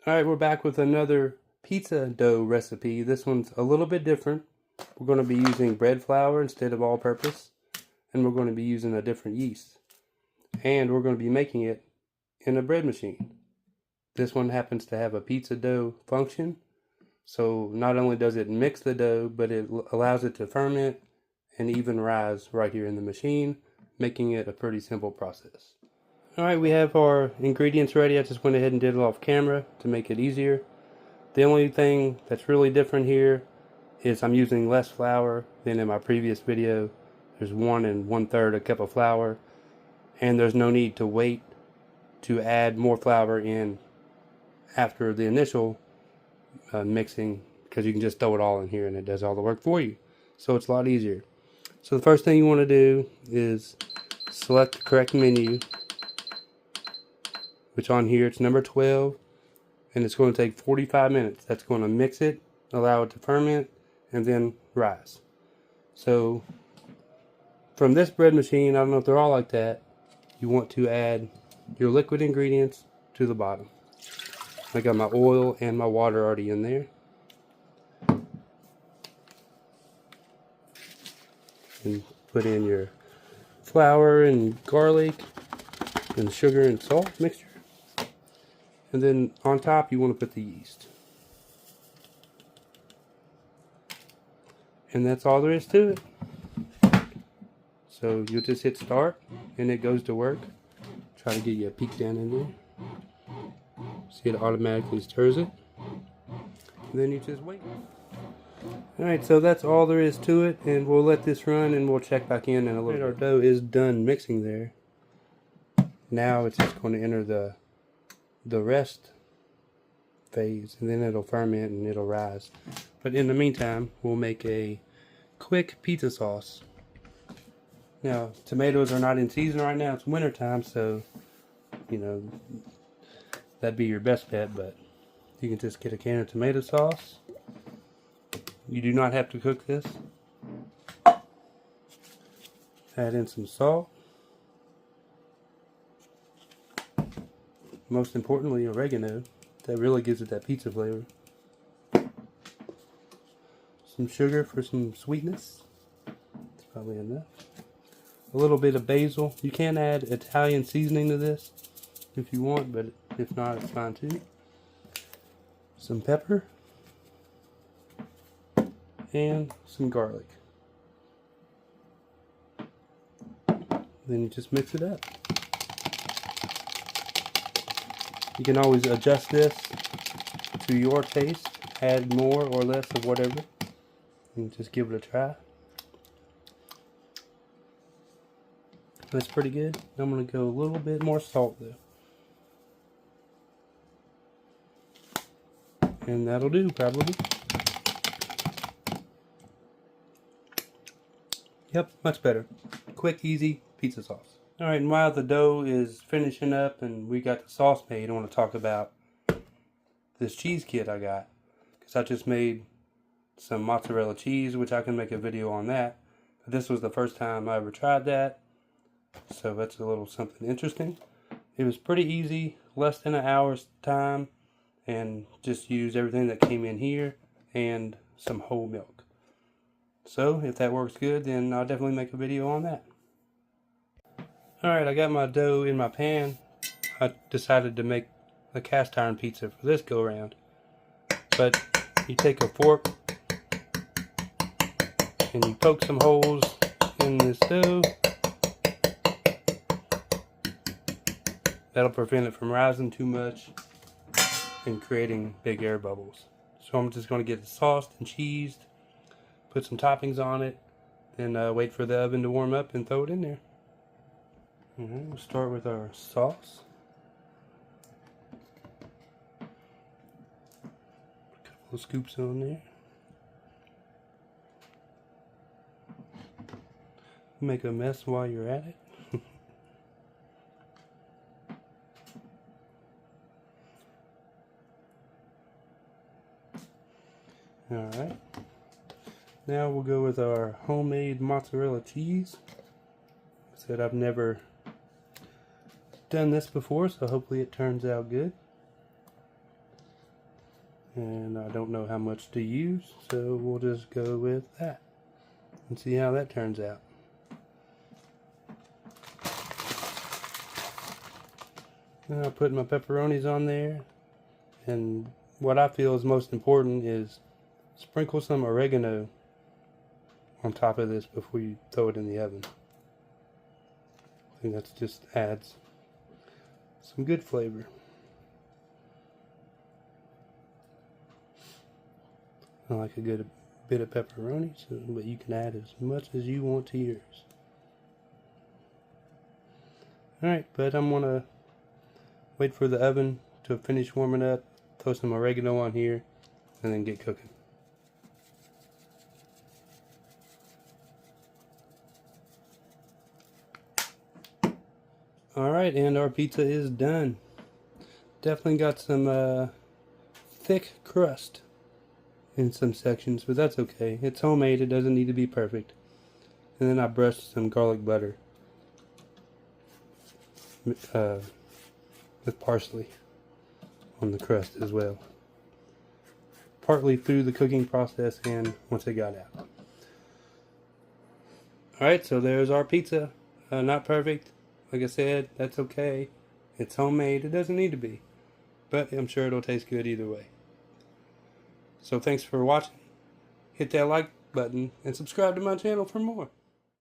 Alright, we're back with another pizza dough recipe. This one's a little bit different. We're going to be using bread flour instead of all-purpose. And we're going to be using a different yeast. And we're going to be making it in a bread machine. This one happens to have a pizza dough function. So not only does it mix the dough, but it allows it to ferment and even rise right here in the machine, making it a pretty simple process. Alright, we have our ingredients ready. I just went ahead and did it off camera to make it easier. The only thing that's really different here is I'm using less flour than in my previous video. There's 1 1/3 a cup of flour, and there's no need to wait to add more flour in after the initial mixing, because you can just throw it all in here and it does all the work for you. So it's a lot easier. So the first thing you want to do is select the correct menu, which on here it's number 12, and it's going to take 45 minutes. That's going to mix it, allow it to ferment, and then rise. So from this bread machine, I don't know if they're all like that, you want to add your liquid ingredients to the bottom. I got my oil and my water already in there. And put in your flour and garlic and sugar and salt mixture. And then on top you want to put the yeast. And that's all there is to it. So you'll just hit start and it goes to work. Try to get you a peek down in there. See, it automatically stirs it. And then you just wait. Alright, so that's all there is to it, and we'll let this run and we'll check back in a little bit. Our dough is done mixing there. Now it's just going to enter the rest phase, and then it'll ferment and it'll rise. But in the meantime, we'll make a quick pizza sauce. Now, tomatoes are not in season right now. It's winter time, so you know that'd be your best bet, but you can just get a can of tomato sauce. You do not have to cook this. Add in some salt. Most importantly, oregano. That really gives it that pizza flavor. Some sugar for some sweetness. That's probably enough. A little bit of basil. You can add Italian seasoning to this if you want, but if not, it's fine too. Some pepper. And some garlic. Then you just mix it up. You can always adjust this to your taste, add more or less of whatever, and just give it a try. That's pretty good. I'm going to go a little bit more salt though. And that'll do probably. Yep, much better. Quick, easy pizza sauce. Alright, and while the dough is finishing up and we got the sauce made, I want to talk about this cheese kit I got. Because I just made some mozzarella cheese, which I can make a video on that. But this was the first time I ever tried that. So that's a little something interesting. It was pretty easy, less than an hour's time. And just used everything that came in here and some whole milk. So, if that works good, then I'll definitely make a video on that. Alright, I got my dough in my pan. I decided to make a cast iron pizza for this go around. But you take a fork and you poke some holes in this dough. That'll prevent it from rising too much and creating big air bubbles. So I'm just going to get it sauced and cheesed. Put some toppings on it, then wait for the oven to warm up and throw it in there. We'll start with our sauce. A couple of scoops on there. Make a mess while you're at it. Alright. Now we'll go with our homemade mozzarella cheese. I said I've never done this before, so hopefully it turns out good. And I don't know how much to use, so we'll just go with that and see how that turns out. And I'll put my pepperonis on there, and what I feel is most important is sprinkle some oregano on top of this before you throw it in the oven. I think that just adds some good flavor. I like a good bit of pepperoni, but you can add as much as you want to yours. Alright, but I'm going to wait for the oven to finish warming up, throw some oregano on here, and then get cooking. Alright, and our pizza is done. Definitely got some thick crust in some sections, but that's okay. It's homemade, it doesn't need to be perfect. And then I brushed some garlic butter with parsley on the crust as well. Partly through the cooking process and once it got out. Alright, so there's our pizza. Not perfect. Like I said, that's okay. It's homemade. It doesn't need to be. But I'm sure it'll taste good either way. So thanks for watching. Hit that like button and subscribe to my channel for more.